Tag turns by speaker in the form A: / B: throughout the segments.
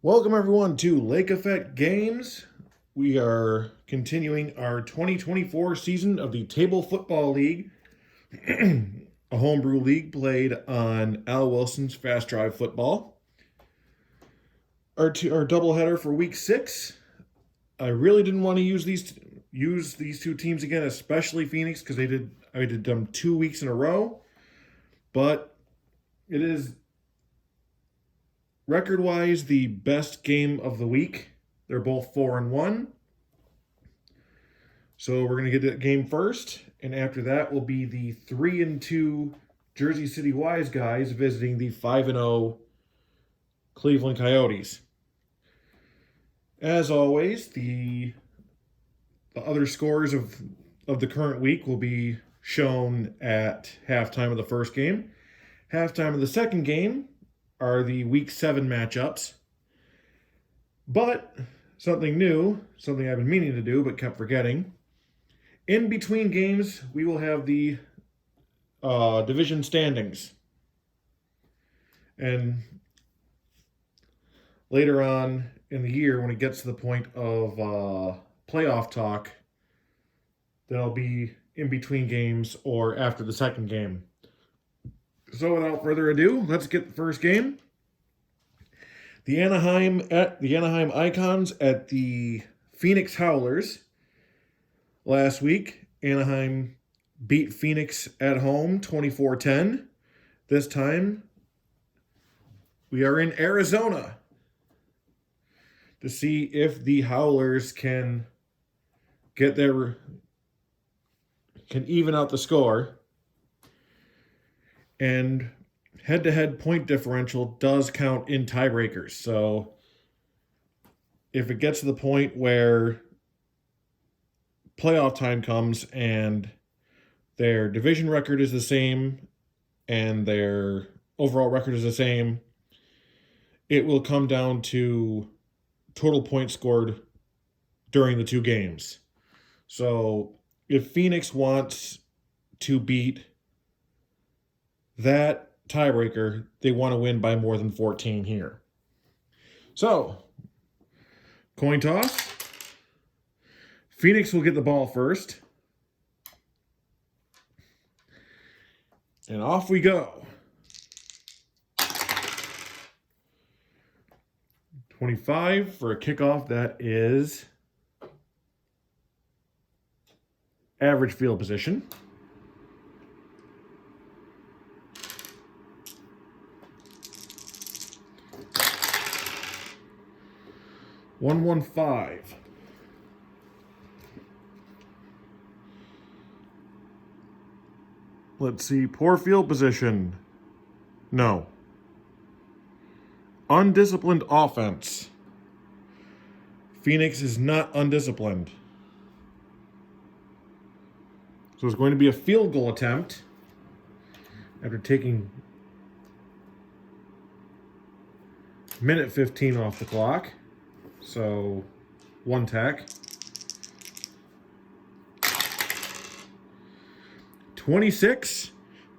A: Welcome everyone to Lake Effect Games. We are continuing our 2024 season of the Table Football League, a homebrew league played on Al Wilson's Fast Drive Football. Our doubleheader for Week 6. I really didn't want to use these two teams again, especially Phoenix, because I did them 2 weeks in a row. But it is record-wise the best game of the week. They're both 4-1. So we're going to get that game first, and after that will be the 3-2 Jersey City Wise guys visiting the 5-0 Cleveland Coyotes. As always, the other scores of the current week will be shown at halftime of the first game. Halftime of the second game are the Week 7 matchups. But something new, something I've been meaning to do but kept forgetting. In between games, we will have the division standings. And later on in the year, when it gets to the point of playoff talk, that'll be in between games or after the second game. So without further ado, let's get the first game. The Anaheim Icons at the Phoenix Howlers. Last week, Anaheim beat Phoenix at home 24-10. This time, we are in Arizona to see if the Howlers can even out the score. And head-to-head point differential does count in tiebreakers. So if it gets to the point where playoff time comes and their division record is the same and their overall record is the same, it will come down to total points scored during the two games. So if Phoenix wants to beat that tiebreaker, they want to win by more than 14 here. So, coin toss. Phoenix will get the ball first. And off we go. 25 for a kickoff. That is average field position. One five. Let's see. Poor field position. No. Undisciplined offense. Phoenix is not undisciplined. So it's going to be a field goal attempt after taking minute 15 off the clock. So, one tack. 26.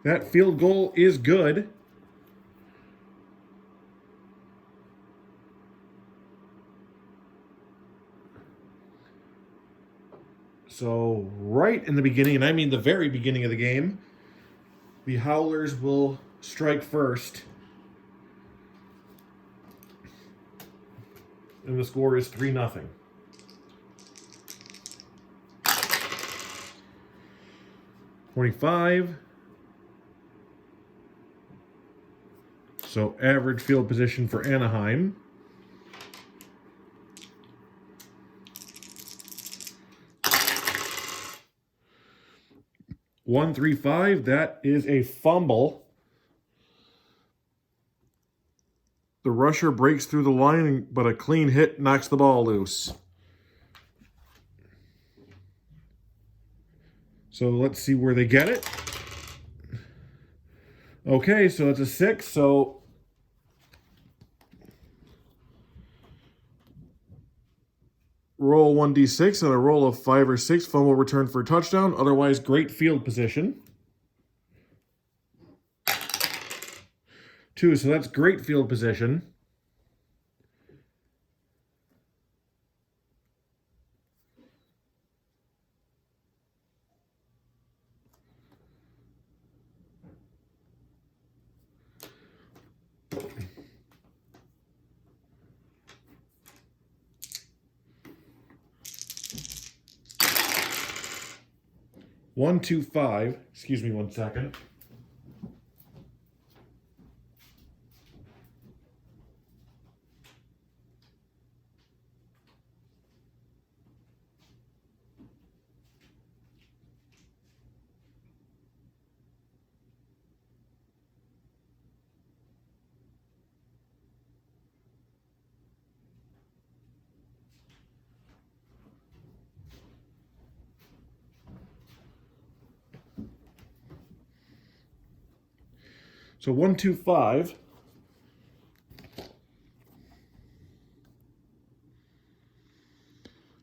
A: That field goal is good. So, right in the beginning, and I mean the very beginning of the game, the Howlers will strike first. And the score is 3-0. .25. So average field position for Anaheim. .135. That is a fumble. The rusher breaks through the line, but a clean hit knocks the ball loose. So let's see where they get it. Okay, so it's a 6. So roll 1d6 and a roll of 5 or 6. Fumble return for a touchdown. Otherwise, great field position. 2, so that's great field position. 1-2-5. Excuse me 1 second. So 1-2-5.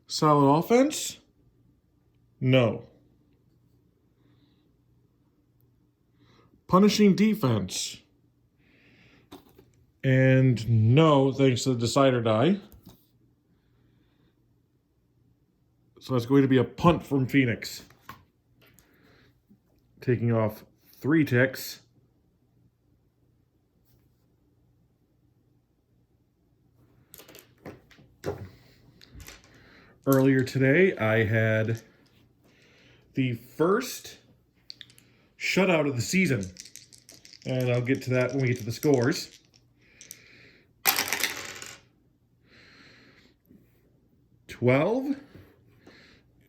A: Solid offense? No. Punishing defense? And no, thanks to the decider die. So that's going to be a punt from Phoenix. Taking off 3 ticks. Earlier today, I had the first shutout of the season. And I'll get to that when we get to the scores. $12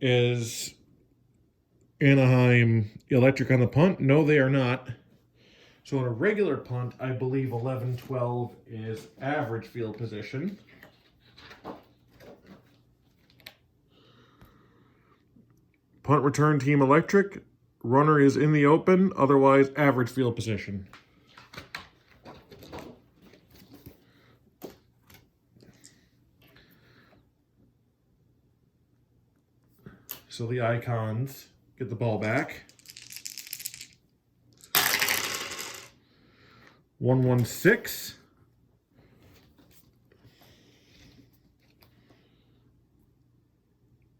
A: is Anaheim Electric on the punt. No, they are not. So in a regular punt, I believe 11-12 is average field position. Punt return team Electric. Runner is in the open, otherwise average field position. So the Icons get the ball back. 1-1-6.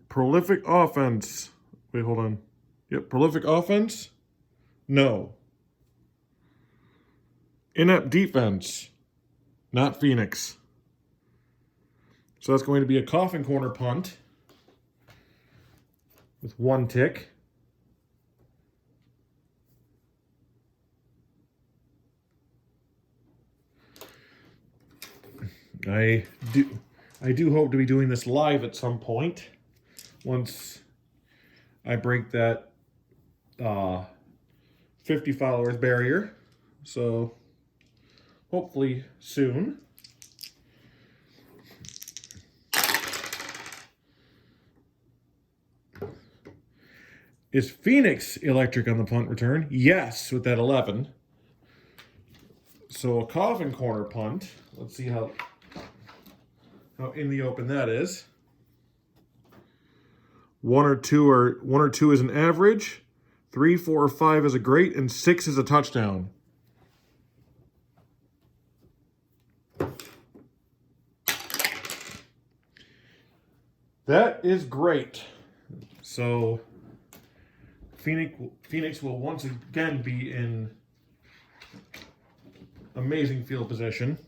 A: Prolific offense. Wait, hold on. Yep, prolific offense? No. Inept defense? Not Phoenix. So that's going to be a coffin corner punt with 1 tick. I do hope to be doing this live at some point once I break that 50 followers barrier. So hopefully soon. Is Phoenix Electric on the punt return? Yes, with that 11. So a coffin corner punt. Let's see how in the open that is. 1 or 2 is an average. 3, 4, or 5 is a great, and 6 is a touchdown. That is great. So Phoenix will once again be in amazing field position.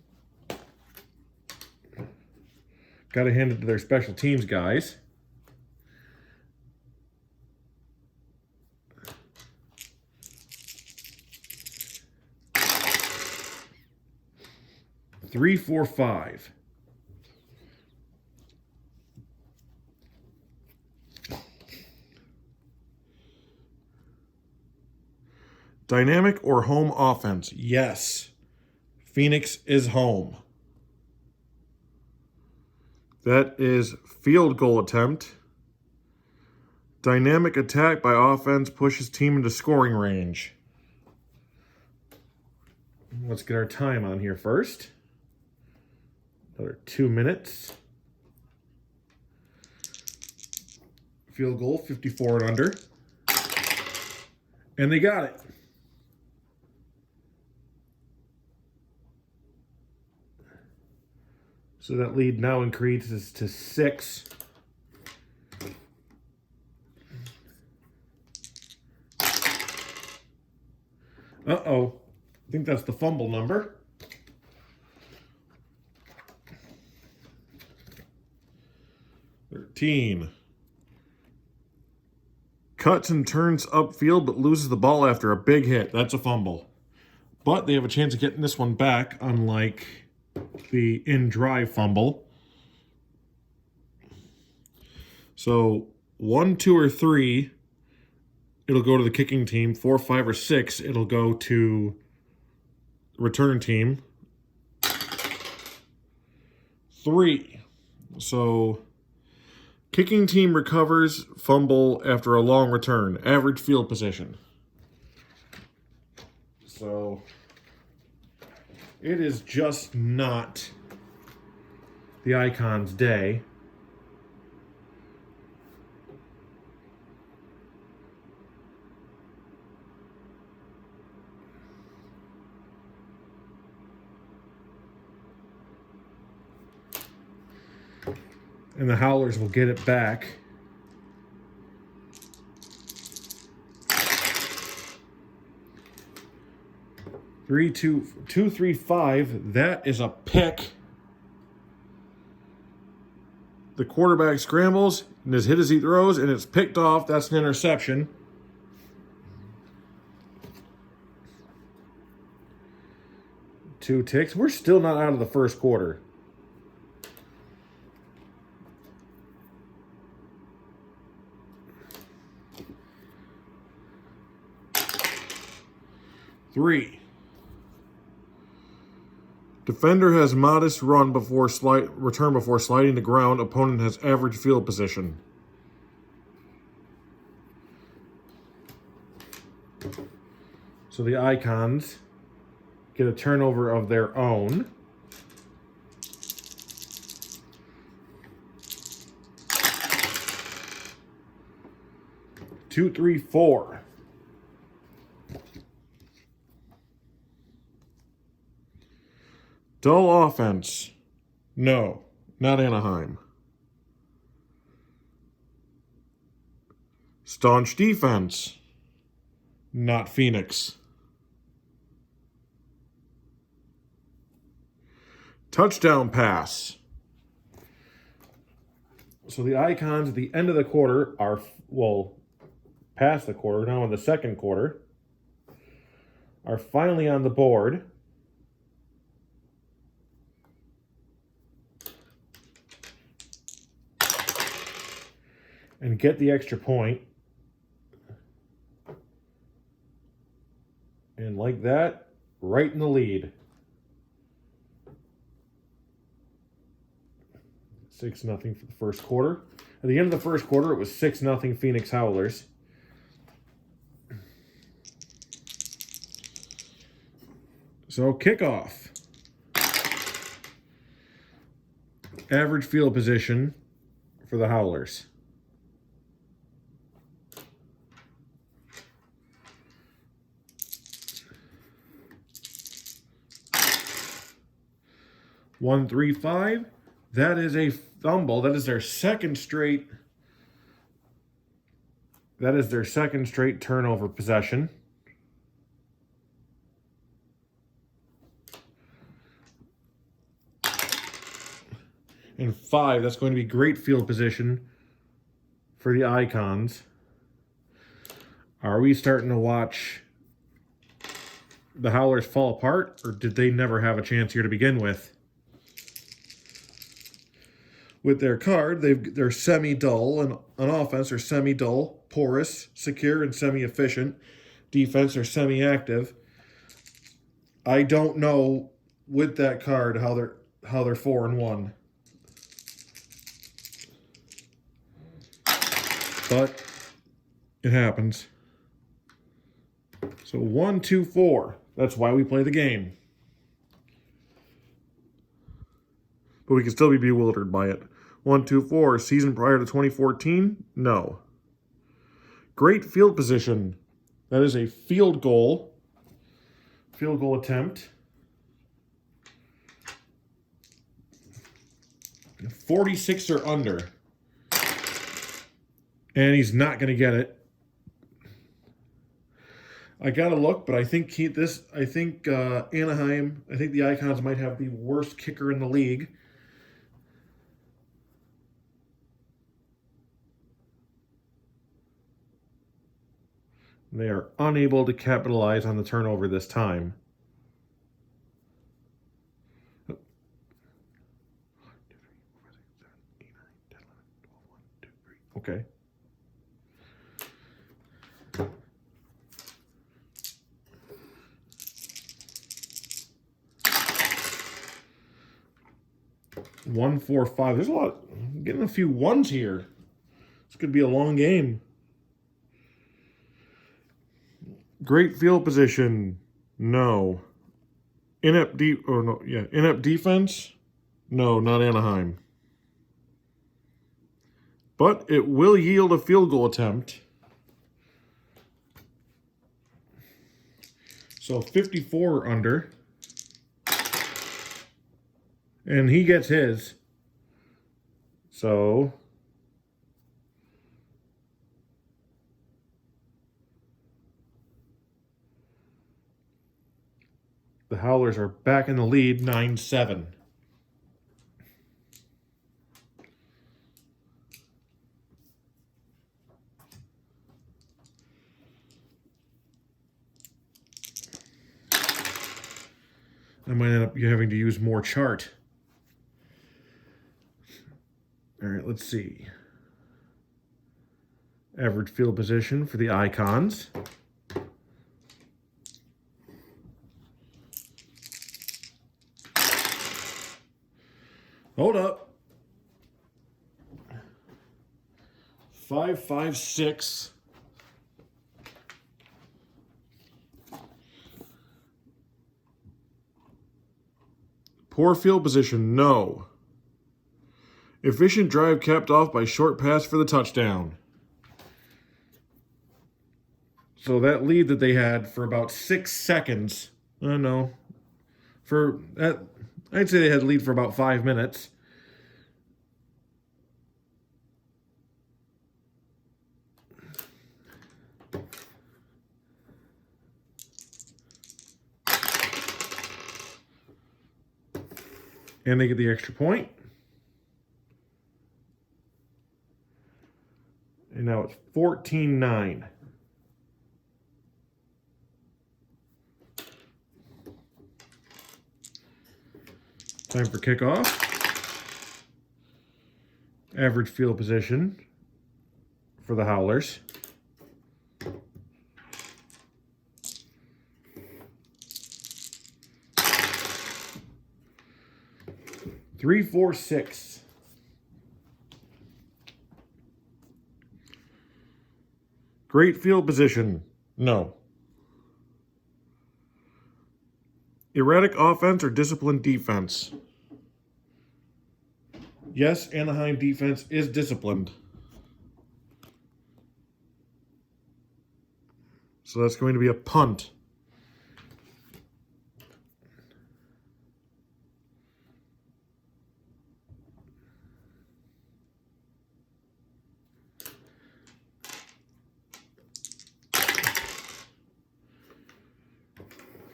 A: Got to hand it to their special teams guys. Three, 4, 5. Dynamic or home offense? Yes. Phoenix is home. That is field goal attempt. Dynamic attack by offense pushes team into scoring range. Let's get our time on here first. Another 2 minutes. Field goal, 54 and under. And they got it. So that lead now increases to 6. Uh-oh. I think that's the fumble number. $13. Cuts and turns upfield but loses the ball after a big hit. That's a fumble. But they have a chance of getting this one back, unlike the in-drive fumble. So 1, 2, or 3, it'll go to the kicking team. 4, 5, or 6, it'll go to return team. 3. So kicking team recovers fumble after a long return. Average field position. So it is just not the Icons' day. And the Howlers will get it back. Three, two, 3, 5. That is a pick. The quarterback scrambles and is hit as he throws, and it's picked off. That's an interception. Two ticks. We're still not out of the first quarter. Three. Defender has modest return before sliding to ground. Opponent has average field position. So the Icons get a turnover of their own. Two, 3, 4. Dull offense. No, not Anaheim. Staunch defense. Not Phoenix. Touchdown pass. So the Icons at the end of the quarter are, well, past the quarter, now in the second quarter, are finally on the board. And get the extra point. And like that, right in the lead. 6-0 for the first quarter. At the end of the first quarter, it was 6-0 Phoenix Howlers. So kickoff. Average field position for the Howlers. One, 3, 5. That is a fumble. That is their second straight. That is their second straight turnover possession. And 5, that's going to be great field position for the Icons. Are we starting to watch the Howlers fall apart, or did they never have a chance here to begin with? With their card, they're semi-dull, and on offense, they're semi-dull, porous, secure, and semi-efficient. Defense, they're semi-active. I don't know with that card how they're 4-1. But it happens. So 1, 2, 4. That's why we play the game. But we can still be bewildered by it. 1, 2, 4. Season prior to 2014? No. Great field position. That is a field goal. Field goal attempt. 46 or under. And he's not going to get it. I got to look, but I think Anaheim, I think the Icons might have the worst kicker in the league. They are unable to capitalize on the turnover this time. Okay. One, four, five. There's a lot. I'm getting a few ones here. This could be a long game. Great field position. No. Inept defense. No, not Anaheim. But it will yield a field goal attempt. So 54 under. And he gets his. So the Howlers are back in the lead, 9-7. I might end up having to use more chart. All right, let's see. Average field position for the icons. Hold up. 5, 5, 6. Poor field position, no. Efficient drive capped off by short pass for the touchdown. So that lead that they had for about 6 seconds, no, for that, I'd say they had a lead for about 5 minutes. And they get the extra point. And now it's 14-9. Time for kickoff. Average field position for the Howlers. Three, 4, 6. Great field position. No. Erratic offense or disciplined defense? Yes, Anaheim defense is disciplined. So that's going to be a punt.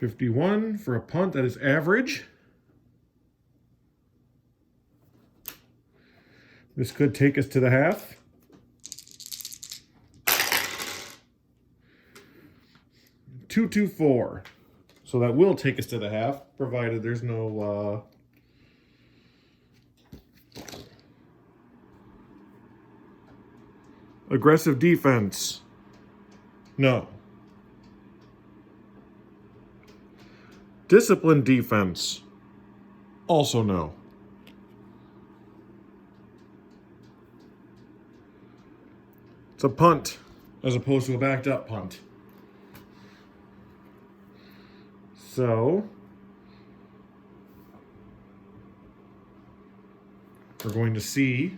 A: $51 for a punt. That is average. This could take us to the half. $224. So that will take us to the half, provided there's no aggressive defense. No. Disciplined defense. Also no. It's a punt as opposed to a backed up punt. So we're going to see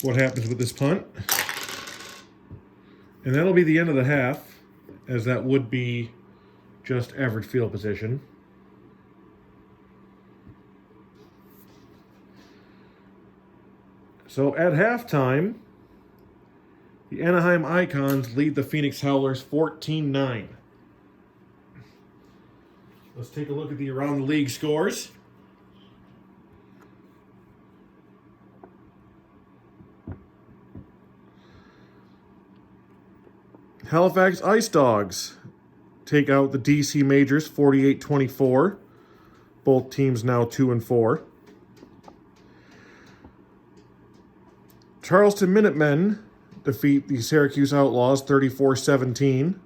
A: what happens with this punt. And that'll be the end of the half, as that would be just average field position. So at halftime, the Anaheim Icons lead the Phoenix Howlers 14-9. Let's take a look at the around the league scores. Halifax Ice Dogs take out the DC Majors 48-24. Both teams now 2-4. Charleston Minutemen defeat the Syracuse Outlaws 34-17.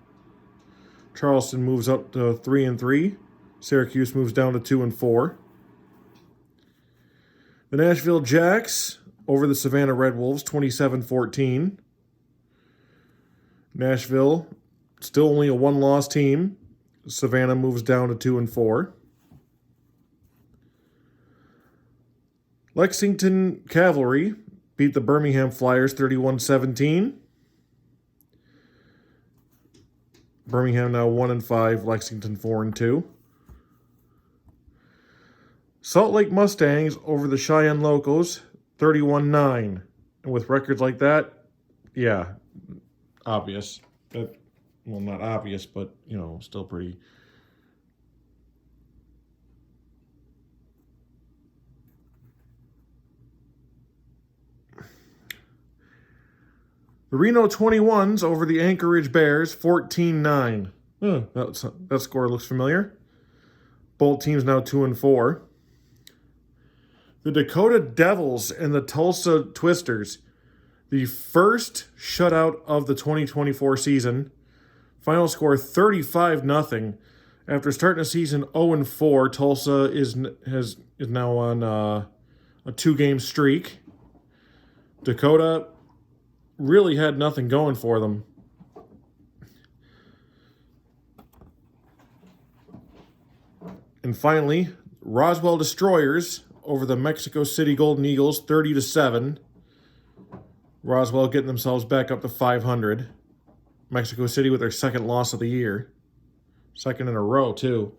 A: Charleston moves up to 3-3. Syracuse moves down to 2-4. The Nashville Jacks over the Savannah Red Wolves 27-14. Nashville still only a one-loss team. Savannah moves down to 2-4. Lexington Cavalry beat the Birmingham Flyers 31-17. Birmingham now 1-5, Lexington 4-2. Salt Lake Mustangs over the Cheyenne Locos 31-9. And with records like that, yeah, obvious. Well, not obvious, but, still pretty. The Reno 21s over the Anchorage Bears, 14-9. That score looks familiar. Both teams now 2-4. The Dakota Devils and the Tulsa Twisters, the first shutout of the 2024 season. Final score 35-0. After starting a season 0-4, Tulsa is now on a 2-game streak. Dakota really had nothing going for them. And finally, Roswell Destroyers over the Mexico City Golden Eagles 30-7. Roswell getting themselves back up to 500. Mexico City with their second loss of the year. Second in a row, too.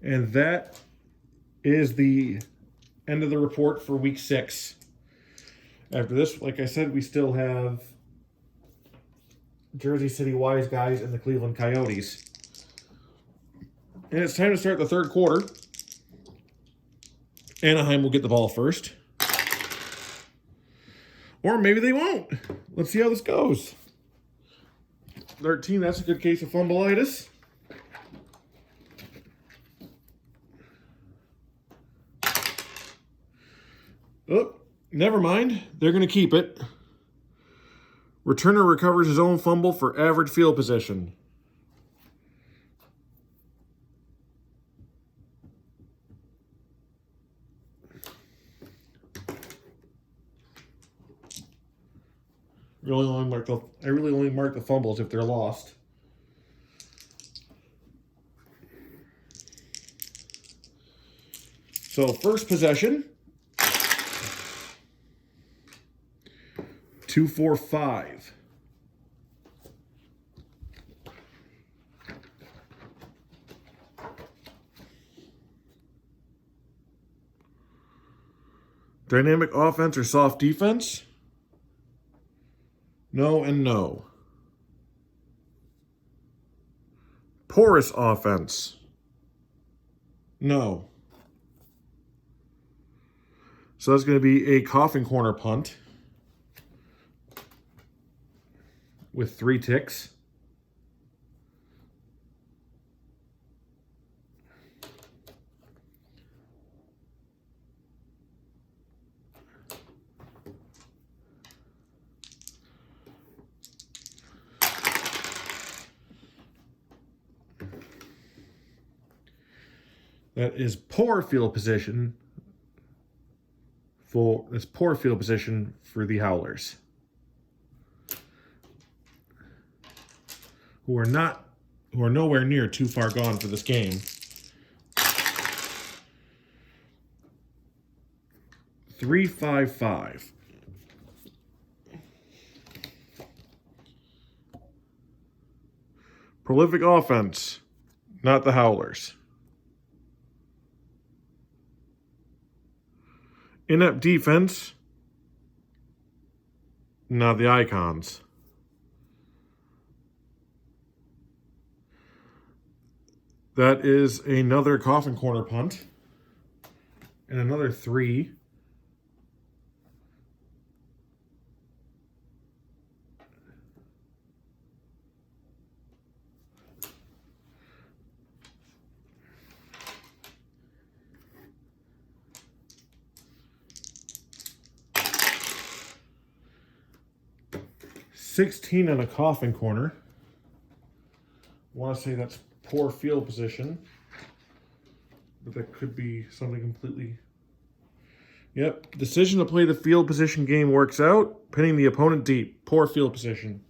A: And that is the end of the report for week 6. After this, like I said, we still have Jersey City Wise Guys and the Cleveland Coyotes. And it's time to start the third quarter. Anaheim will get the ball first. Or maybe they won't. Let's see how this goes. 13, that's a good case of fumbleitis. Oh, never mind. They're going to keep it. Returner recovers his own fumble for average field position. I really only mark the fumbles if they're lost. So first possession. 2-4-5. Dynamic offense or soft defense? No and no. Porous offense? No. So that's going to be a coffin corner punt with 3 ticks. That is poor field position for the Howlers, who are nowhere near too far gone for this game. 3-5-5. Prolific offense, not the Howlers. Inept defense, not the Icons. That is another coffin corner punt. And another 3 16 on a coffin corner. I want to say that's poor field position, but that could be something completely... Yep, decision to play the field position game works out, pinning the opponent deep. Poor field position.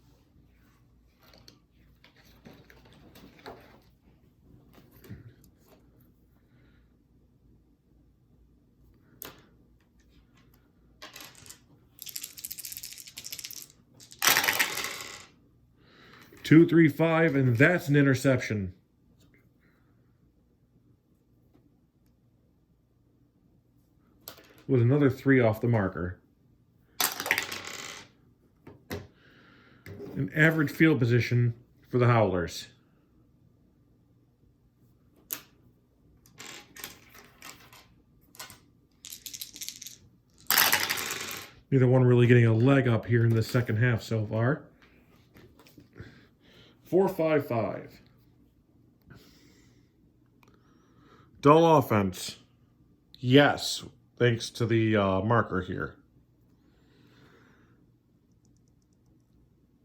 A: Two, 3, 5, and that's an interception. With another 3 off the marker. An average field position for the Howlers. Neither one really getting a leg up here in the second half so far. 4, 5, 5. Dull offense. Yes, thanks to the marker here.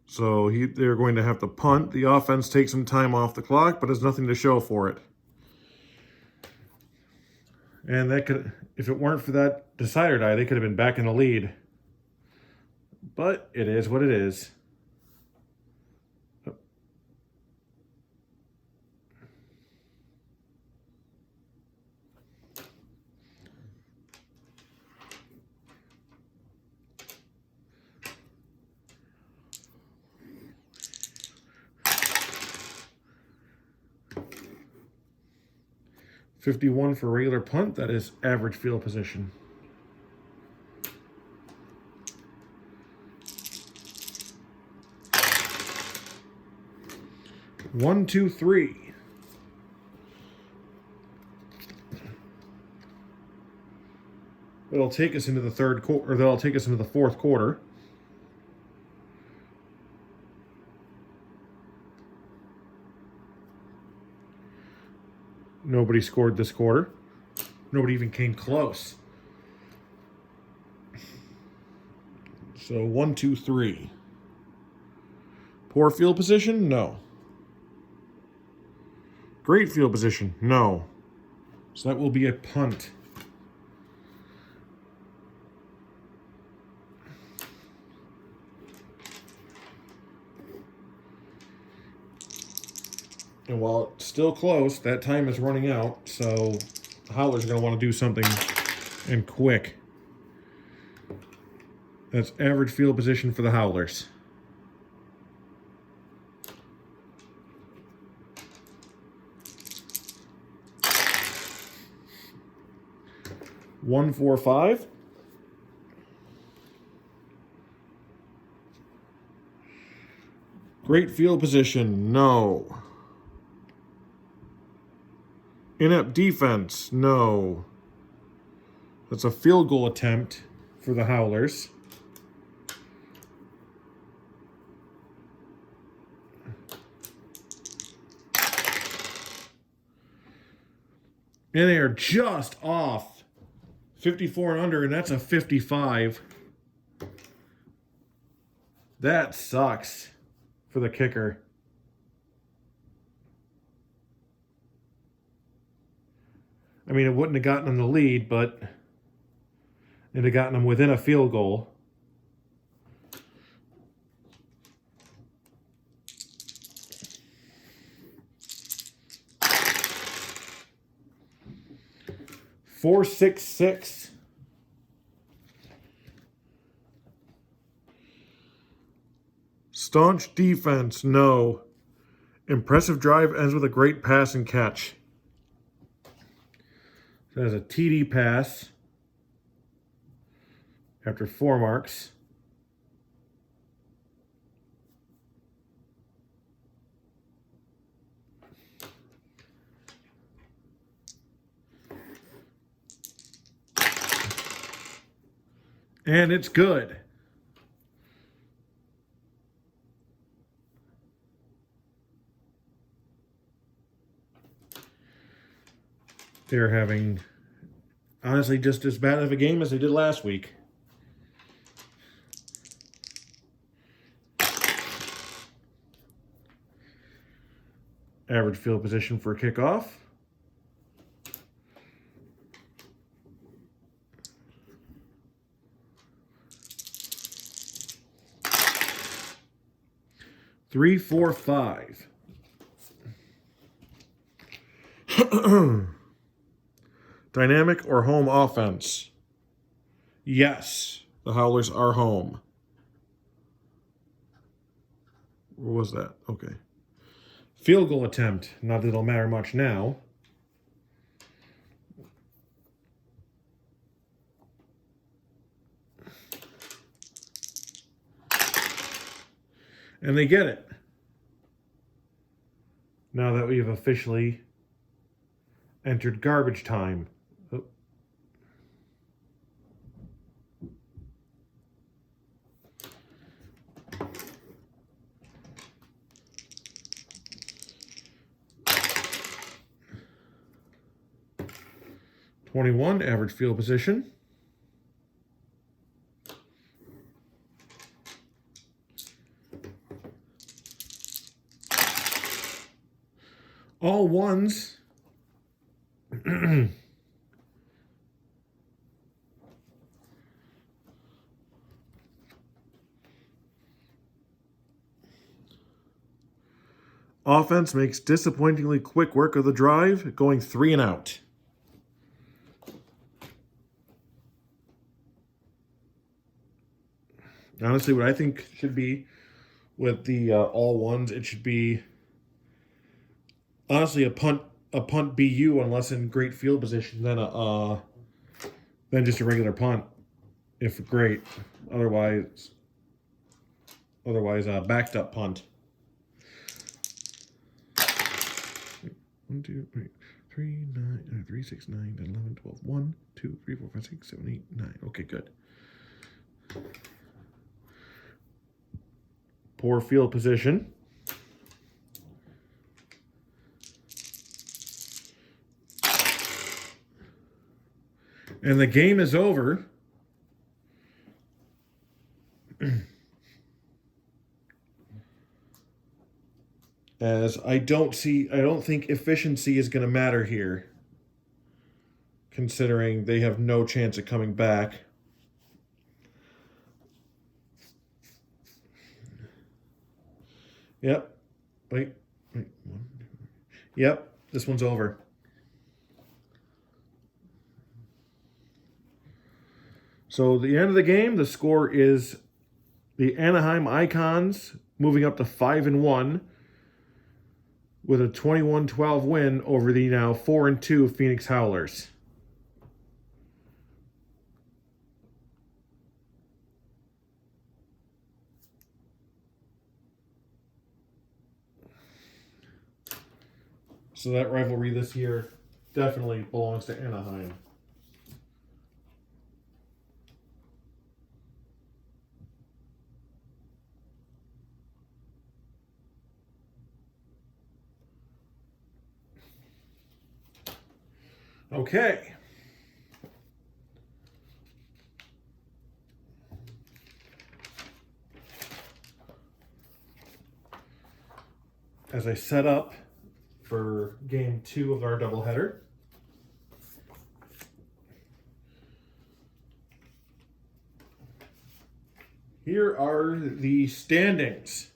A: So they're going to have to punt. The offense takes some time off the clock, but has nothing to show for it. And that could, if it weren't for that decider die, they could have been back in the lead. But it is what it is. $51 for regular punt. That is average field position. One, 2, 3. It'll take us into the third quarter, or that'll take us into the fourth quarter. Nobody scored this quarter. Nobody even came close. So 1, 2, 3. Poor field position? No. Great field position? No. So that will be a punt. And while it's still close, that time is running out, so the Howlers are going to want to do something, and quick. That's average field position for the Howlers. One, 4, 5. Great field position, no. Inept defense, no. That's a field goal attempt for the Howlers. And they are just off. 54 and under, and that's a 55. That sucks for the kicker. I mean, it wouldn't have gotten them the lead, but it'd have gotten them within a field goal. Four, 6, 6. Staunch defense, no. Impressive drive ends with a great pass and catch. That is a TD pass after 4 marks. And it's good. They're having, honestly, just as bad of a game as they did last week. Average field position for kickoff. Three, four, five. Dynamic or home offense? Yes, the Howlers are home. What was that? Okay. Field goal attempt. Not that it'll matter much now. And they get it. Now that we've officially entered garbage time. Oh. .21 average field position. All ones. Offense makes disappointingly quick work of the drive, going 3 and out. Honestly, what I think should be with the all ones, it should be honestly a punt BU unless in great field position, then just a regular punt if great. Otherwise backed up punt. 1, 2, 3, 9, 3, 6, 9, 10, 11, 12, 1, 2, 3, 4, 5, 6, 7, 8, 9. Okay, good. Poor field position. And the game is over. As I don't think efficiency is going to matter here, considering they have no chance of coming back. Yep. Wait. 1, 2. Yep. This one's over. So the end of the game, the score is the Anaheim Icons moving up to 5-1 with a 21-12 win over the now 4-2 Phoenix Howlers. So that rivalry this year definitely belongs to Anaheim. Okay. As I set up for game 2 of our doubleheader, here are the standings.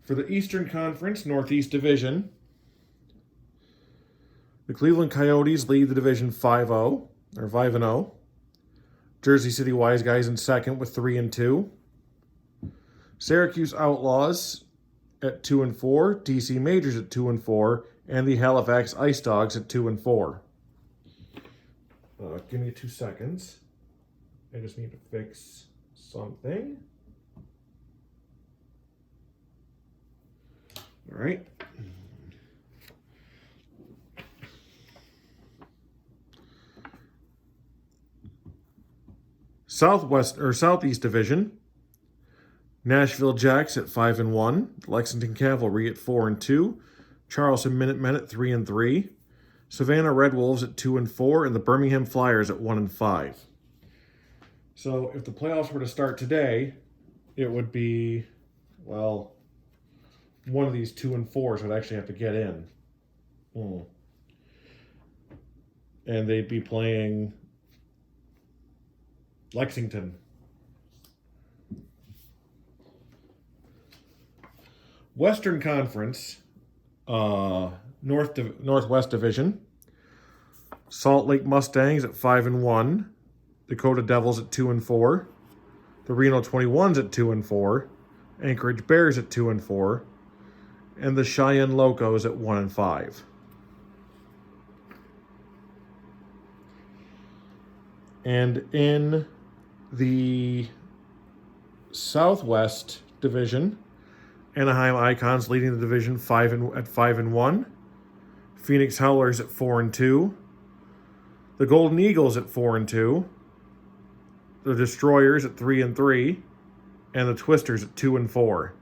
A: For the Eastern Conference Northeast Division, the Cleveland Coyotes lead the division 5-0. Jersey City Wise Guys in second with 3-2. Syracuse Outlaws at 2-4. DC Majors at 2-4. And the Halifax Ice Dogs at 2-4. Give me 2 seconds. I just need to fix something. All right. Southeast Division, Nashville Jacks at 5-1, Lexington Cavalry at 4-2, Charleston Minutemen at 3-3, Savannah Red Wolves at 2-4, and the Birmingham Flyers at 1-5. So if the playoffs were to start today, it would be, well, one of these 2 and 4s would actually have to get in. And they'd be playing Lexington. Western Conference, Northwest Division. Salt Lake Mustangs at 5 and 1. Dakota Devils at 2 and 4. The Reno 21s at 2 and 4. Anchorage Bears at 2 and 4. And the Cheyenne Locos at 1 and 5. And in the Southwest Division, Anaheim Icons leading the division at 5 and 1. Phoenix Howlers at 4 and 2. The Golden Eagles at 4 and 2. The Destroyers at 3 and 3. And the Twisters at 2 and 4.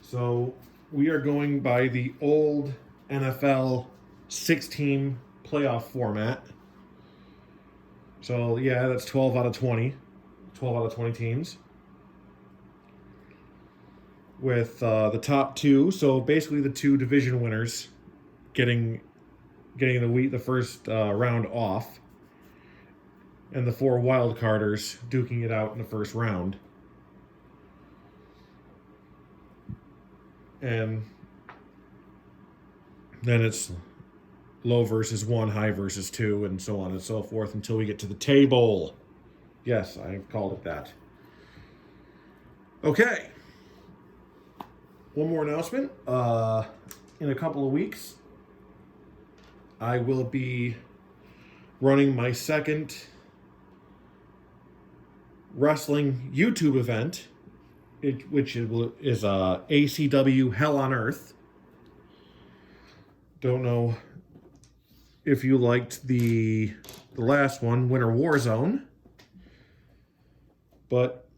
A: So we are going by the old NFL 6-team playoff format. So yeah, that's 12 out of 20. 12 out of 20 teams. With the top 2, so basically the 2 division winners getting the first round off, and the 4 wild carders duking it out in the first round. And then it's low versus 1, high versus 2, and so on and so forth until we get to the table. Yes, I've called it that. Okay. One more announcement. In a couple of weeks, I will be running my second wrestling YouTube event, which is ACW Hell on Earth. Don't know if you liked the last one, Winter Warzone, but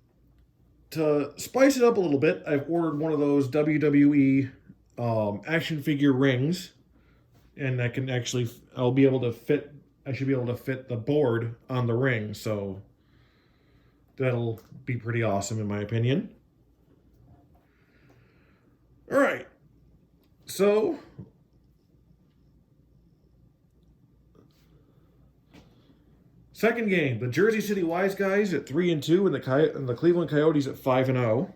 A: to spice it up a little bit, I've ordered one of those WWE action figure rings, and I should be able to fit the board on the ring, so that'll be pretty awesome in my opinion. All right, so second game, the Jersey City Wise Guys at 3 and 2, and the Cleveland Coyotes at 5 and 0.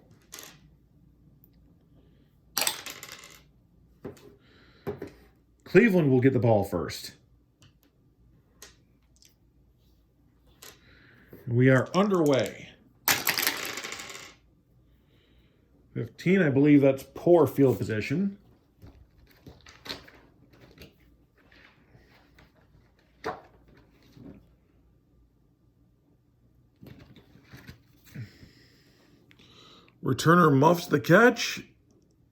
A: Cleveland will get the ball first. We are underway. 15, I believe that's poor field position. Returner muffs the catch.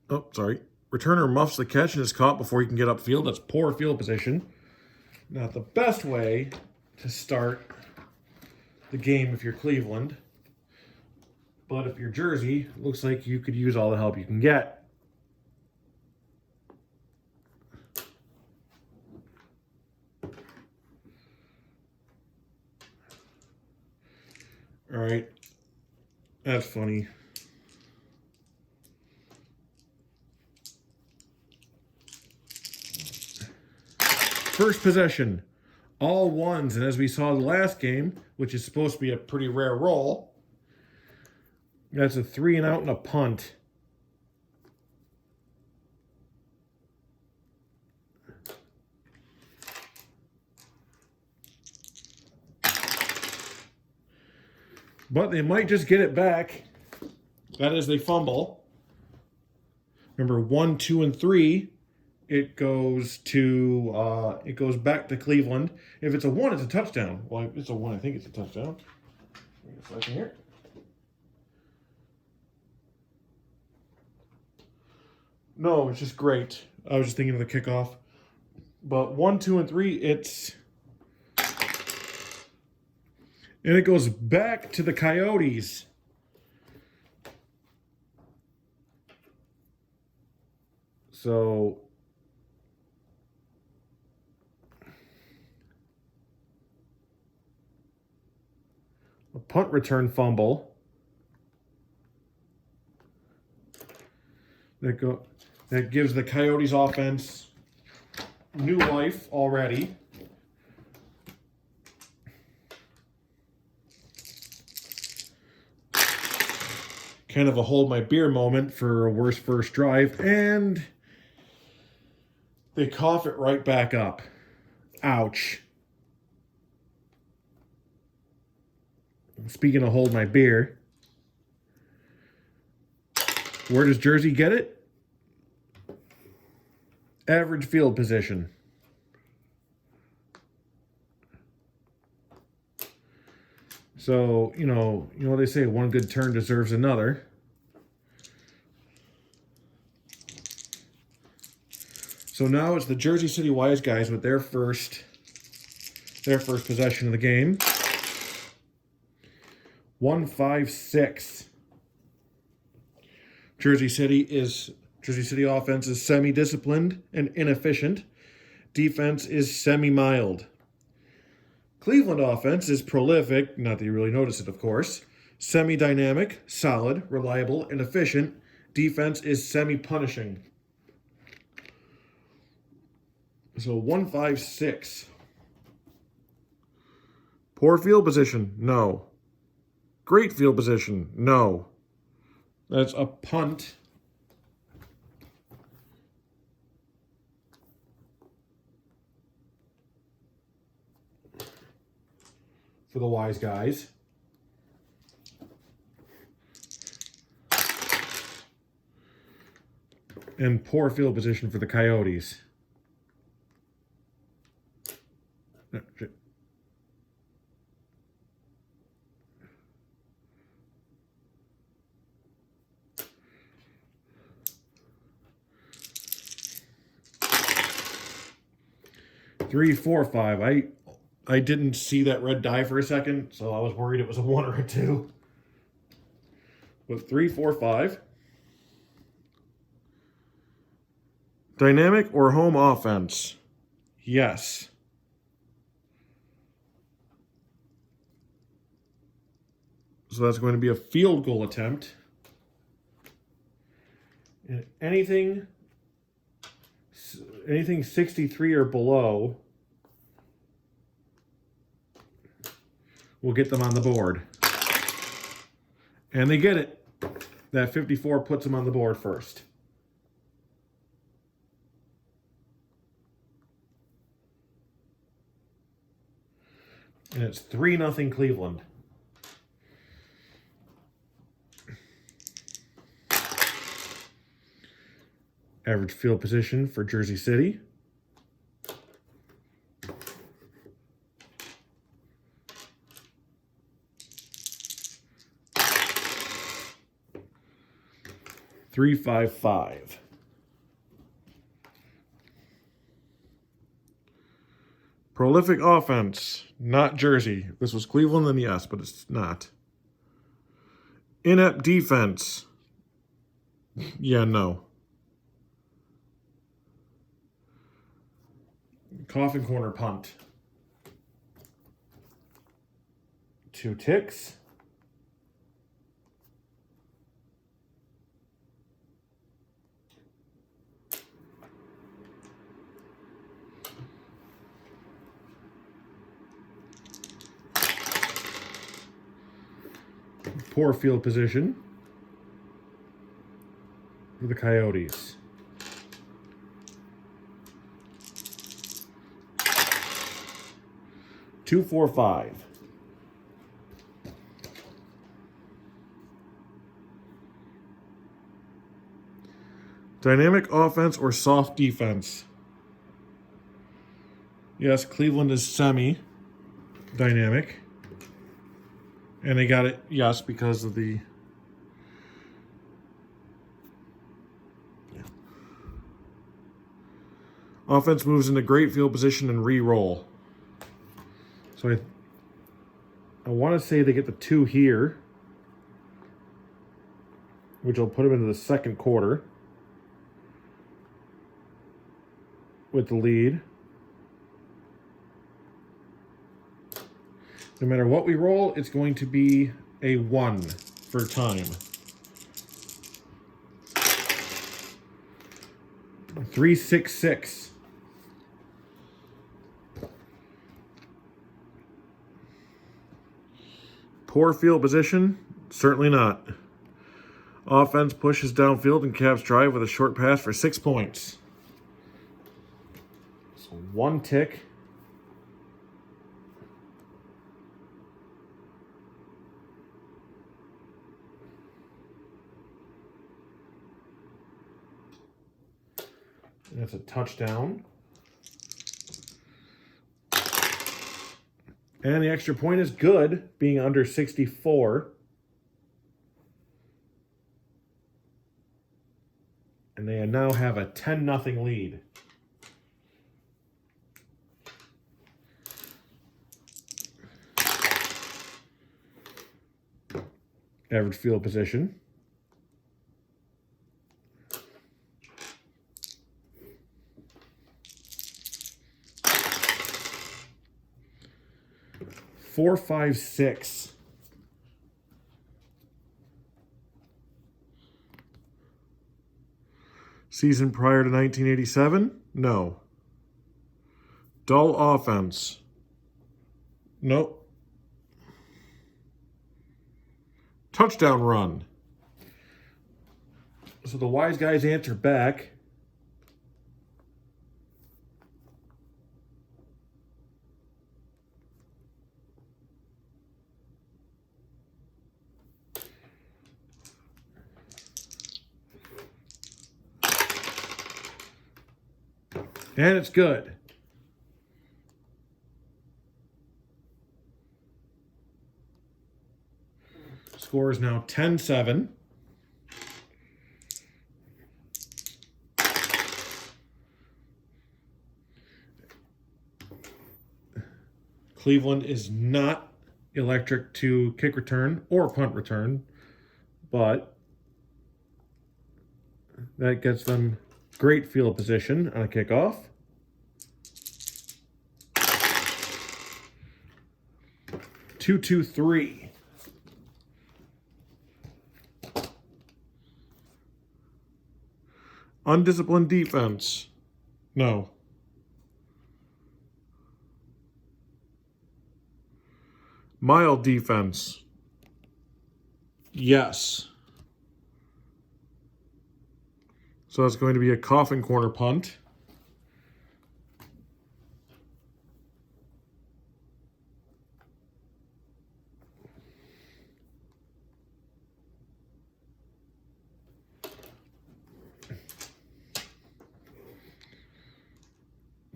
A: Oh, sorry. Returner muffs the catch and is caught before he can get upfield. That's poor field position. Not the best way to start the game if you're Cleveland. But if you're Jersey, it looks like you could use all the help you can get. All right. That's funny. First possession, all ones, and as we saw the last game, which is supposed to be a pretty rare roll, that's a 3 and out and a punt. But they might just get it back. That is, they fumble. Remember, 1, 2, and 3. It goes back to Cleveland. If it's a 1, it's a touchdown. Well, if it's a 1, I think it's a touchdown. Wait a second here. No, it's just great. I was just thinking of the kickoff. But 1, 2, and 3, and it goes back to the Coyotes. So a punt return fumble. that gives the Coyotes offense new life already. Kind of a hold my beer moment for a worst first drive, and they cough it right back up. Ouch. Speaking of hold my beer, where does Jersey get it? Average field position. So, you know what they say, one good turn deserves another. So now it's the Jersey City Wise guys with their first possession of the game. 1-5-6. Jersey City offense is semi-disciplined and inefficient. Defense is semi-mild. Cleveland offense is prolific, not that you really notice it, of course. Semi-dynamic, solid, reliable, and efficient. Defense is semi-punishing. So 1-5-6. Poor field position? No. Great field position? No. That's a punt. For the Wise guys. And poor field position for the Coyotes. 3-4-5. I didn't see that red die for a second, so I was worried it was a 1 or a 2. But 3-4-5. Dynamic or home offense? Yes. So that's going to be a field goal attempt. And anything 63 or below will get them on the board. And they get it. That 54 puts them on the board first. And it's 3-0 Cleveland. Average field position for Jersey City. Three, 5-5. Prolific offense, not Jersey. If this was Cleveland, then yes, but it's not. Inept defense. Yeah, no. Coffin corner punt. 2 ticks. Poor field position for the Coyotes. Two, 4, 5. Dynamic offense or soft defense? Yes, Cleveland is semi-dynamic. And they got it, yes, because of the... Offense moves into great field position and re-roll. So I want to say they get the 2 here, which will put them into the second quarter with the lead. No matter what we roll, it's going to be a 1 for time. 366. Poor field position? Certainly not. Offense pushes downfield and Caps drive with a short pass for 6 points. So 1 tick. That's a touchdown. And the extra point is good, being under 64. And they now have a 10-0 lead. Average field position. Four, 5, 6. Season prior to 1987? No. Dull offense? Nope. Touchdown run. So the wise guys answer back. And it's good. Score is now 10-7. Cleveland is not electric to kick return or punt return, but that gets them great field position on a kickoff. Two, 2-3. Undisciplined defense. No. Mild defense. Yes. So that's going to be a coffin corner punt.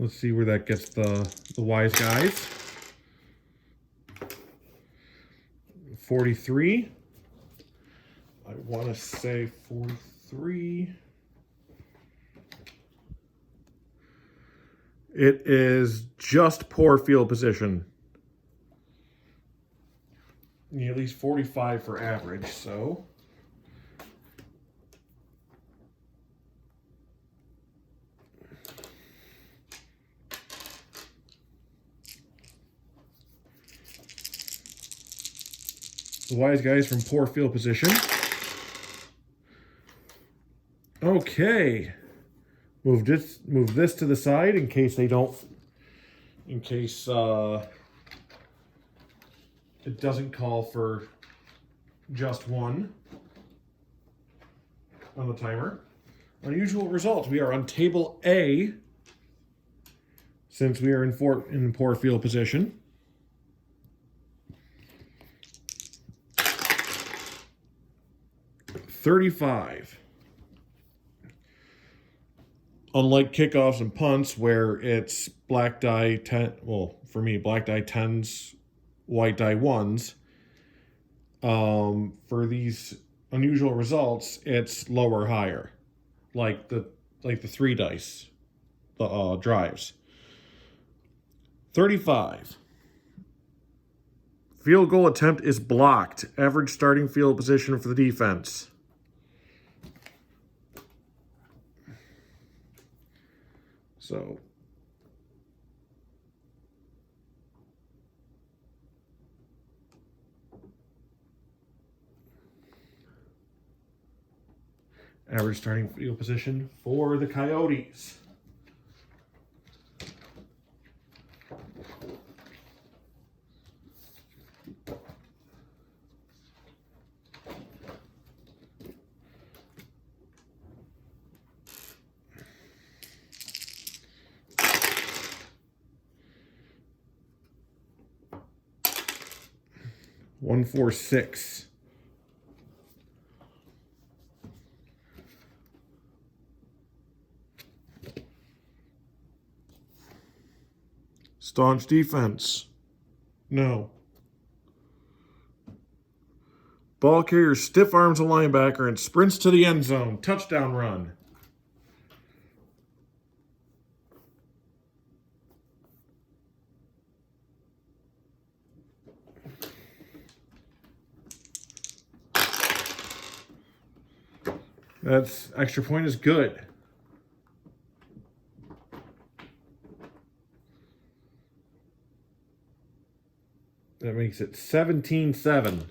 A: Let's see where that gets the wise guys. 43. I want to say 43. It is just poor field position. You need at least 45 for average, so. The wise guys from poor field position. Okay. Move this to the side in case they don't, in case it doesn't call for just one on the timer. Unusual results. We are on table A since we are in poor field position. $35. Unlike kickoffs and punts where it's black die 10, well, for me, black die 10s, white die 1s, for these unusual results, it's lower, higher, like the 3 dice, the drives. 35. Field goal attempt is blocked. Average starting field position for the defense. So Average starting field position for the Coyotes. One, 4, 6. Staunch defense. No. Ball carrier stiff arms a linebacker and sprints to the end zone. Touchdown run. That's extra point is good. That makes it 17-7.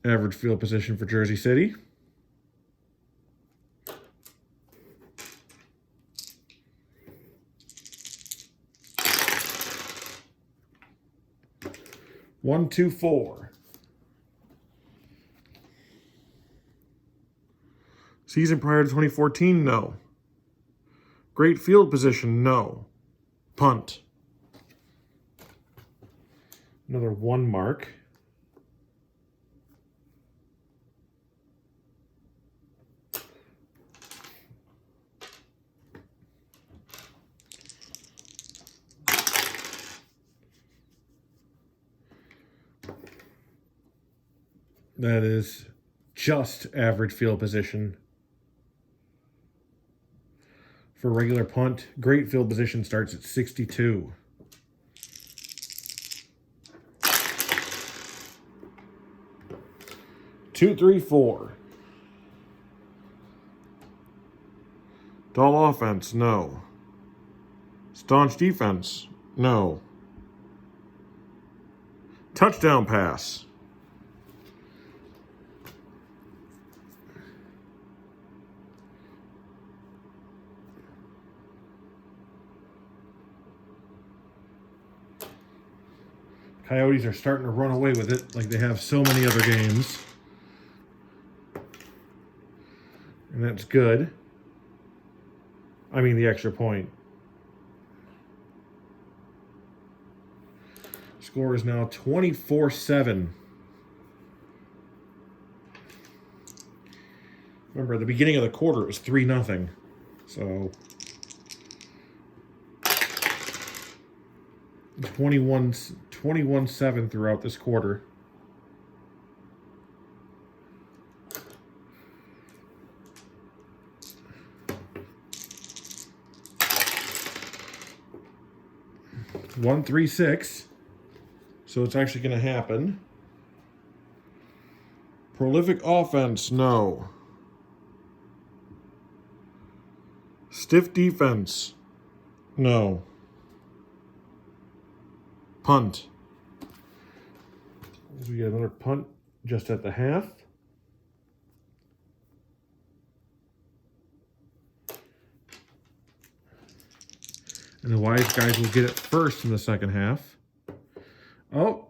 A: Average field position for Jersey City. One, 2, 4. Season prior to 2014, no. Great field position, no. Punt. Another 1 mark. That is just average field position. For regular punt, great field position starts at 62. Two, 3, 4. Dull offense, no. Staunch defense, no. Touchdown pass. Coyotes are starting to run away with it like they have so many other games. And that's good. I mean the extra point. Score is now 24-7. Remember, at the beginning of the quarter, it was 3-0. So 21-7 throughout this quarter. One, 3, 6. So it's actually going to happen. Prolific offense, no. Stiff defense, no. Punt. We get another punt just at the half. And the wise guys will get it first in the second half. Oh.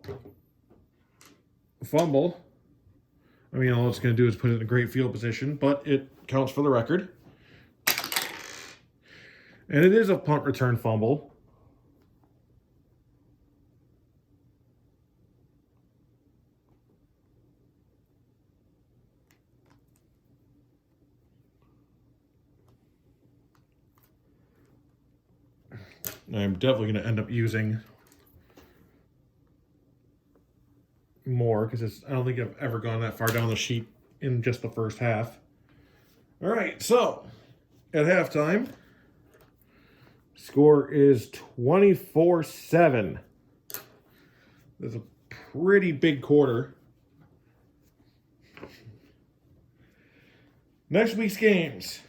A: Fumble. I mean, all it's going to do is put it in a great field position, but it counts for the record. And it is a punt return fumble. I'm definitely going to end up using more because I don't think I've ever gone that far down the sheet in just the first half. All right, so at halftime, score is 24-7. That's a pretty big quarter. Next week's games.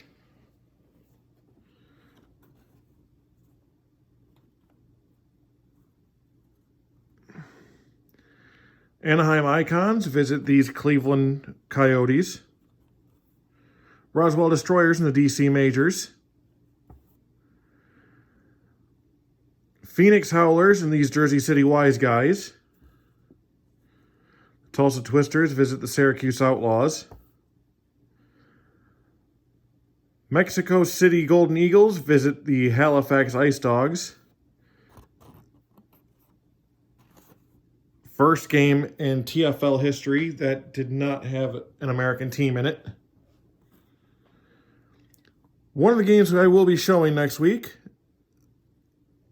A: Anaheim Icons visit these Cleveland Coyotes. Roswell Destroyers in the DC Majors. Phoenix Howlers and these Jersey City Wise Guys. Tulsa Twisters visit the Syracuse Outlaws. Mexico City Golden Eagles visit the Halifax Ice Dogs. First game in TFL history that did not have an American team in it. One of the games that I will be showing next week,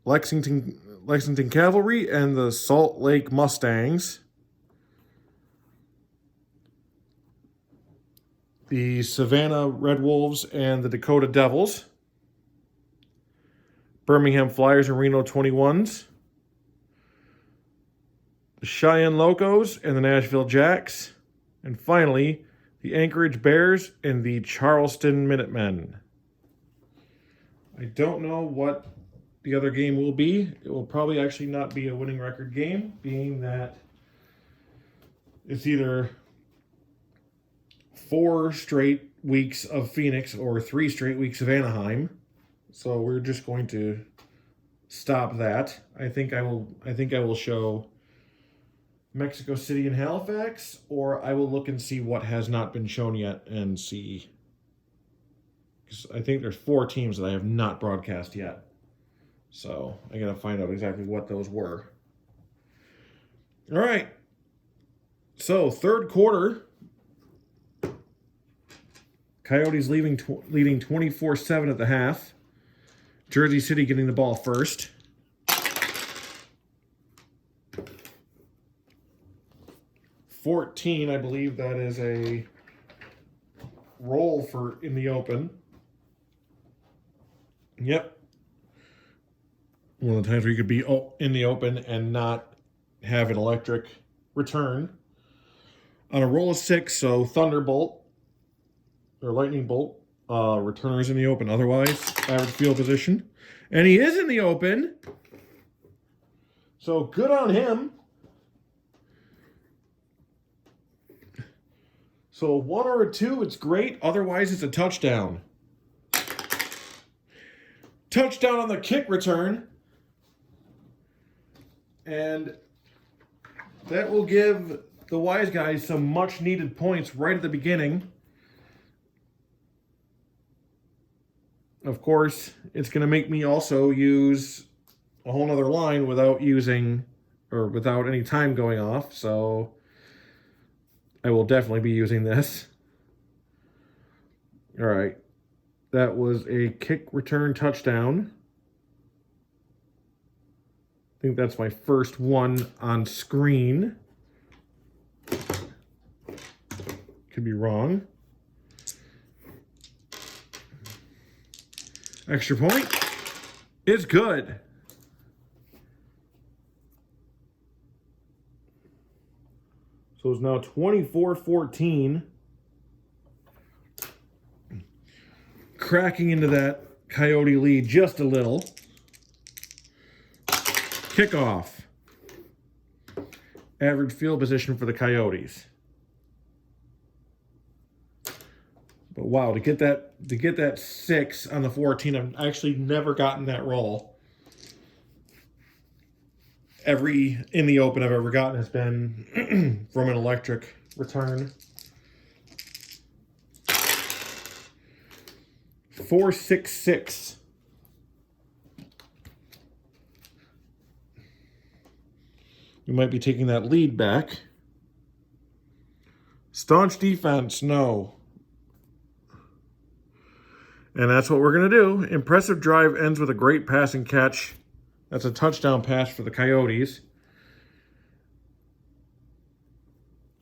A: Lexington Cavalry and the Salt Lake Mustangs. The Savannah Red Wolves and the Dakota Devils. Birmingham Flyers and Reno 21s. The Cheyenne Locos and the Nashville Jacks. And finally, the Anchorage Bears and the Charleston Minutemen. I don't know what the other game will be. It will probably actually not be a winning record game, being that it's either 4 straight weeks of Phoenix or 3 straight weeks of Anaheim. So we're just going to stop that. I think I will show Mexico City and Halifax, or I will look and see what has not been shown yet and see. Because I think there's 4 teams that I have not broadcast yet. So I got to find out exactly what those were. All right. So third quarter, Coyotes leading 24-7 at the half. Jersey City getting the ball first. $14, I believe that is a roll for in the open. Yep. One of the times where you could be in the open and not have an electric return. On a roll of 6, so Thunderbolt or Lightning Bolt, returners in the open. Otherwise, average field position. And he is in the open. So good on him. So a 1 or a 2, it's great. Otherwise, it's a touchdown. Touchdown on the kick return. And that will give the Wise Guys some much needed points right at the beginning. Of course, it's going to make me also use a whole nother line without any time going off. So I will definitely be using this. All right. That was a kick return touchdown. I think that's my first one on screen. Could be wrong. Extra point is good. So it's now 24-14. Cracking into that Coyote lead just a little. Kickoff. Average field position for the Coyotes. But wow, to get that 6 on the 14, I've actually never gotten that roll. Every in the open I've ever gotten has been from an electric return. 4-6-6. We might be taking that lead back. Staunch defense, no. And that's what we're going to do. Impressive drive ends with a great passing catch. That's a touchdown pass for the Coyotes.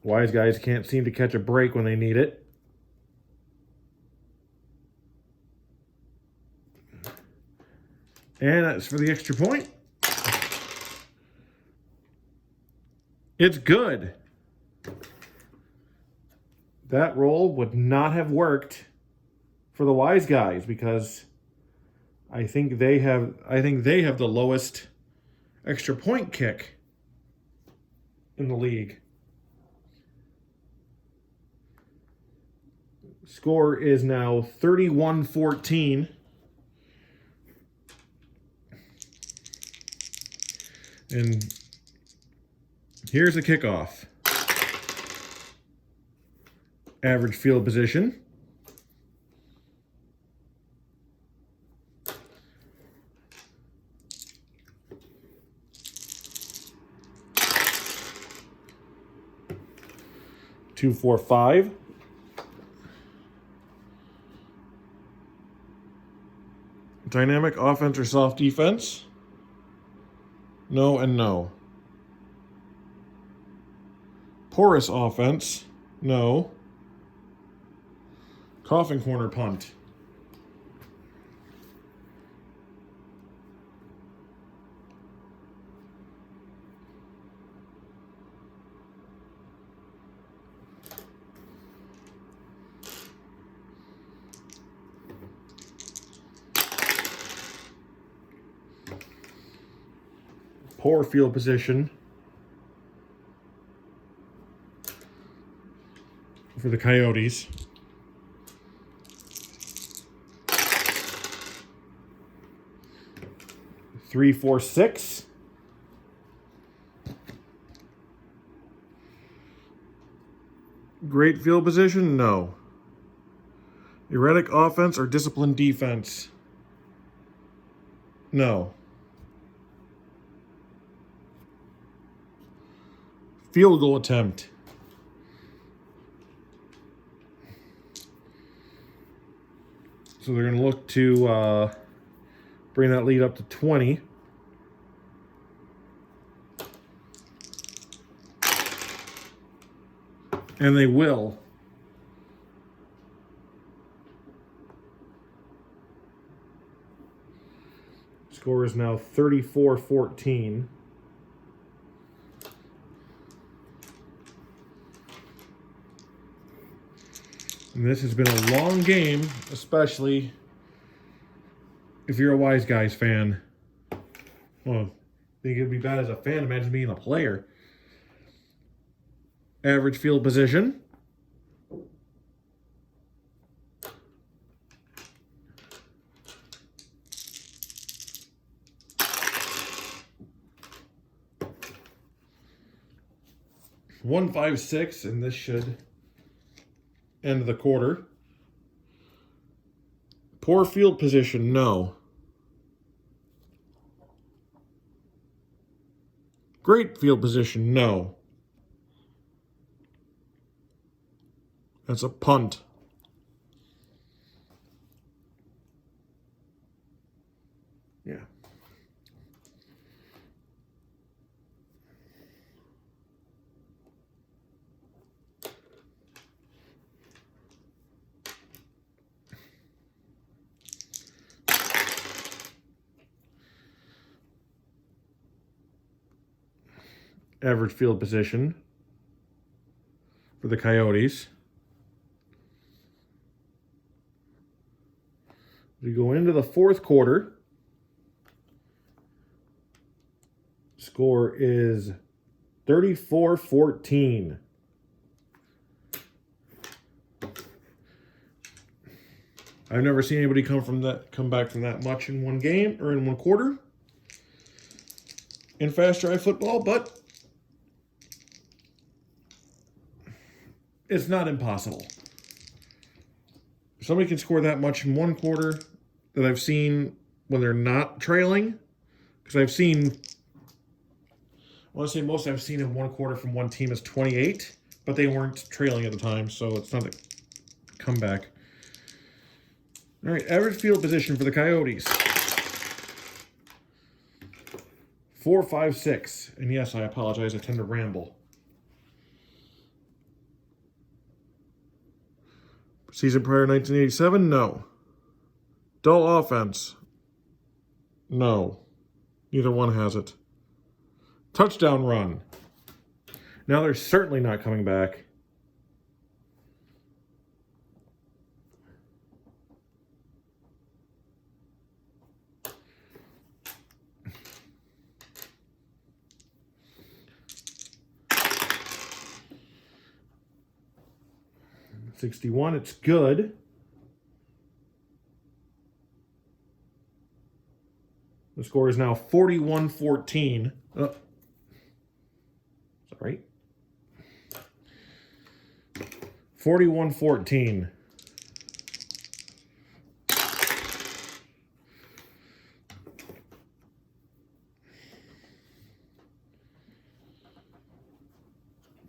A: Wise Guys can't seem to catch a break when they need it. And that's for the extra point. It's good. That roll would not have worked for the Wise Guys because I think they have the lowest extra point kick in the league. Score is now 31-14. And here's the kickoff. Average field position. Two, 4, 5. Dynamic offense or soft defense? No and no. Porous offense? No. Coffin corner punt. Poor field position for the Coyotes. Three, 4, 6. Great field position? No. Erratic offense or disciplined defense? No. Field goal attempt. So they're going to look to bring that lead up to 20. And they will. Score is now 34-14. And this has been a long game, especially if you're a Wise Guys fan. Well, I think it'd be bad as a fan. Imagine being a player. Average field position. One, 5, 6, and this should end the quarter. Poor field position, no. Great field position, no. That's a punt. Yeah. Average field position for the Coyotes. We go into the fourth quarter. Score is 34-14. I've never seen anybody come back from that much in one game or in one quarter in fast drive football, but it's not impossible. If somebody can score that much in one quarter that I've seen when they're not trailing, because I want to say most I've seen in one quarter from one team is 28, but they weren't trailing at the time, so it's not a comeback. All right, average field position for the Coyotes. 4, 5, 6. And yes, I apologize, I tend to ramble. Season prior 1987? No. Dull offense? No. Neither one has it. Touchdown run? Now they're certainly not coming back. 61. It's good. The score is now 41-14. Sorry. 41-14.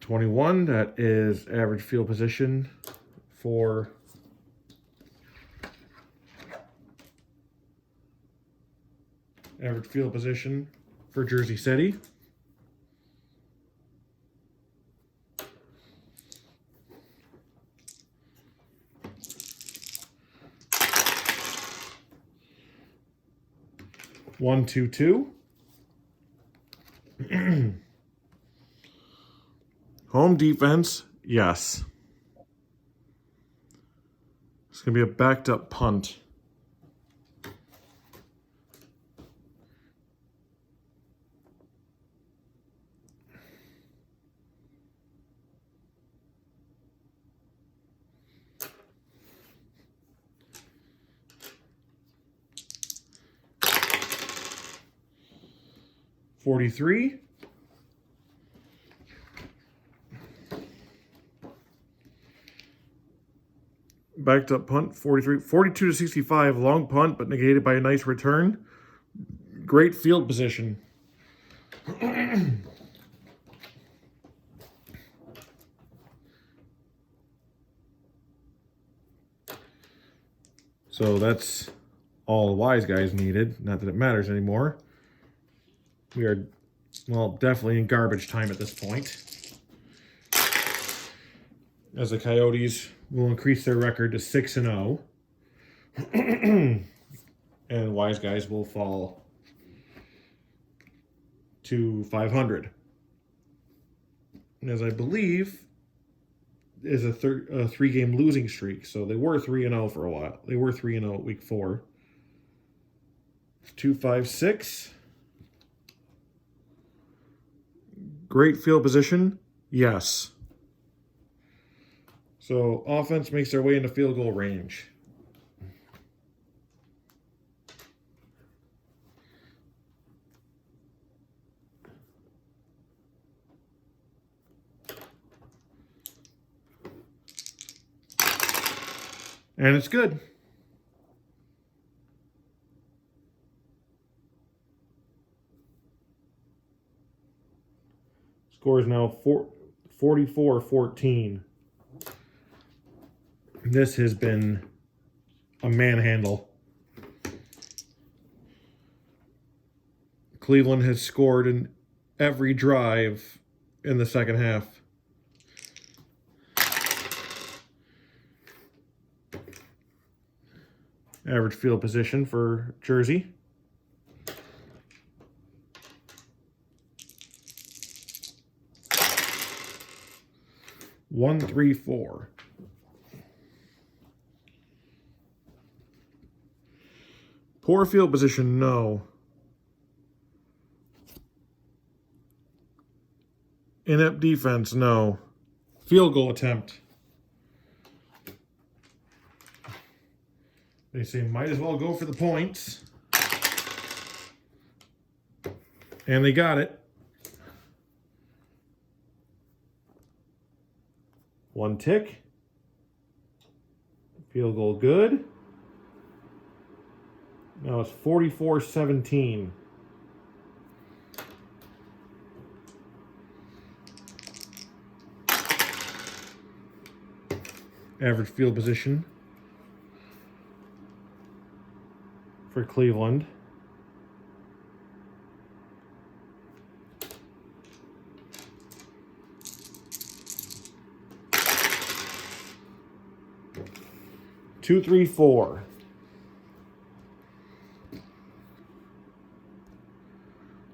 A: $21, that is average field position for Jersey City. One, two, two. Home defense, yes. It's going to be a backed up punt. $43. Backed up punt, 43, 42-65, long punt, but negated by a nice return. Great field position. So that's all the wise guys needed. Not that it matters anymore. We are, well, definitely in garbage time at this point, as the Coyotes will increase their record to 6-0. And wise guys will fall to 500. As I believe is a 3-game losing streak. So they were 3-0 for a while. They were 3-0 at week 4. 2-5-6. Great field position, yes. So offense makes their way into field goal range. And it's good. Score is now 44-14. This has been a manhandle. Cleveland has scored in every drive in the second half. Average field position for Jersey. One, three, four. Poor field position, no. Inept defense, no. Field goal attempt. They say might as well go for the points. And they got it. One tick. Field goal good. Now it's 44-17. Average field position for Cleveland. Two, three, four.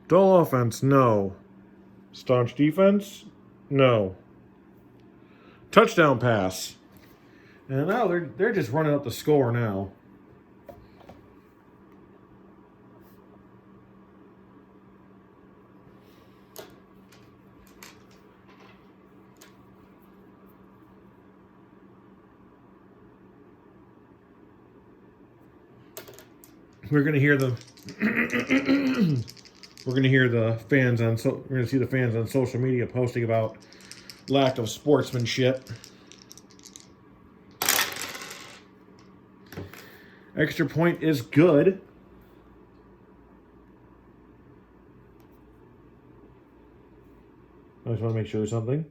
A: Dull offense, no. Staunch defense, no. Touchdown pass. And now they're just running up the score now. we're gonna hear the we're gonna hear the fans on we're gonna see the fans on social media posting about lack of sportsmanship. Extra point is good. I just want to make sure there's something.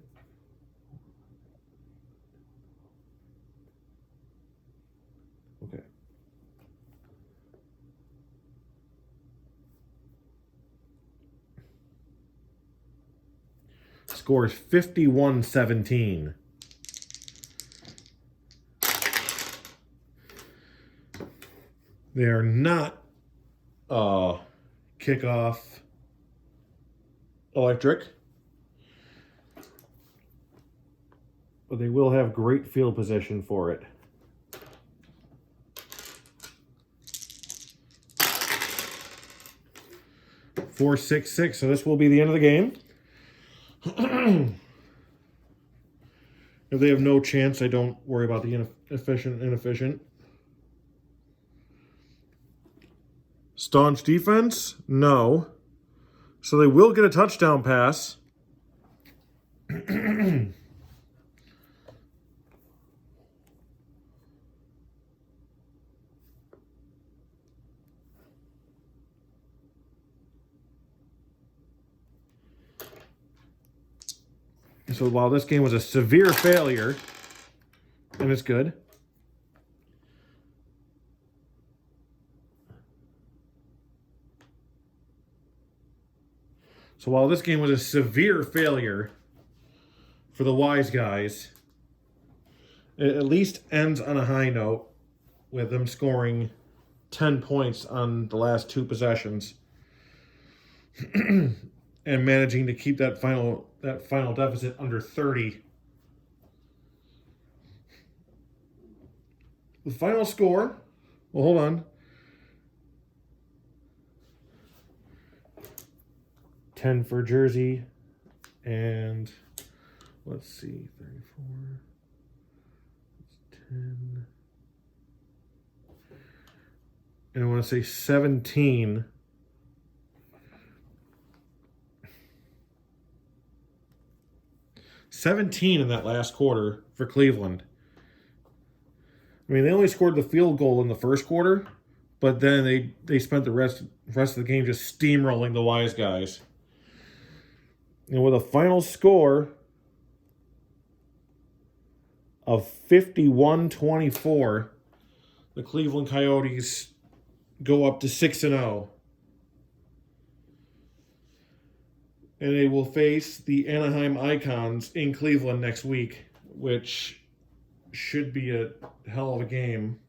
A: Okay. Score is 51-17. They are not kickoff electric, but they will have great field position for it. Four, 6-6. So this will be the end of the game. If they have no chance, I don't worry about the inefficient. Staunch defense? No. So they will get a touchdown pass. So while this game was a severe failure, and it's good. So while this game was a severe failure for the wise guys, it at least ends on a high note with them scoring 10 points on the last two possessions and managing to keep that final deficit under 30. The final score, well, hold on. 10 for Jersey, and let's see, 34, 10, and I want to say 17. In that last quarter for Cleveland. I mean, they only scored the field goal in the first quarter, but then they spent the rest of the game just steamrolling the wise guys. And with a final score of 51-24, the Cleveland Coyotes go up to 6-0. And they will face the Anaheim Icons in Cleveland next week, which should be a hell of a game.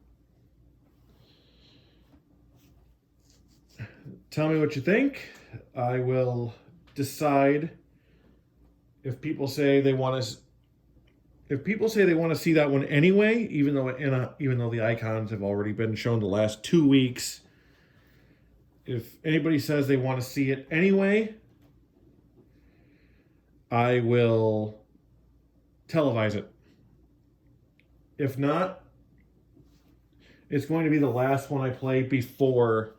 A: Tell me what you think. I will decide if people say they want to see that one anyway, even though the Icons have already been shown the last 2 weeks. If anybody says they want to see it anyway, I will televise it. If not, it's going to be the last one I play before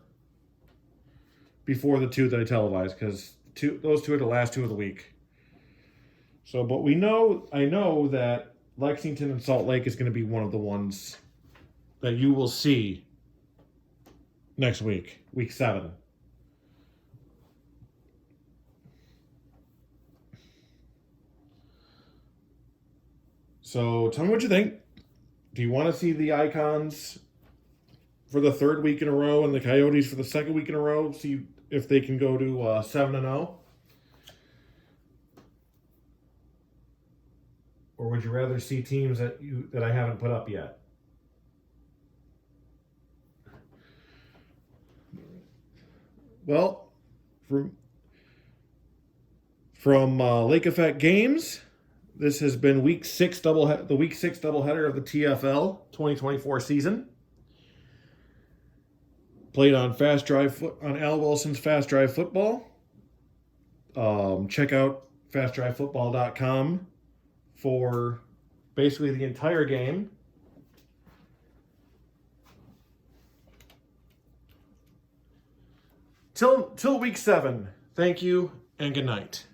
A: the two that I televise, because those two are the last two of the week. So, but I know that Lexington and Salt Lake is going to be one of the ones that you will see next week, week 7. So tell me what you think. Do you want to see the Icons for the 3rd week in a row and the Coyotes for the 2nd week in a row? See if they can go to 7-0? Or would you rather see teams that I haven't put up yet? Well, from Lake Effect Games, this has been the week 6 doubleheader of the TFL 2024 season. Played on Al Wilson's Fast Drive Football. Check out fastdrivefootball.com for basically the entire game. till week 7, thank you and good night.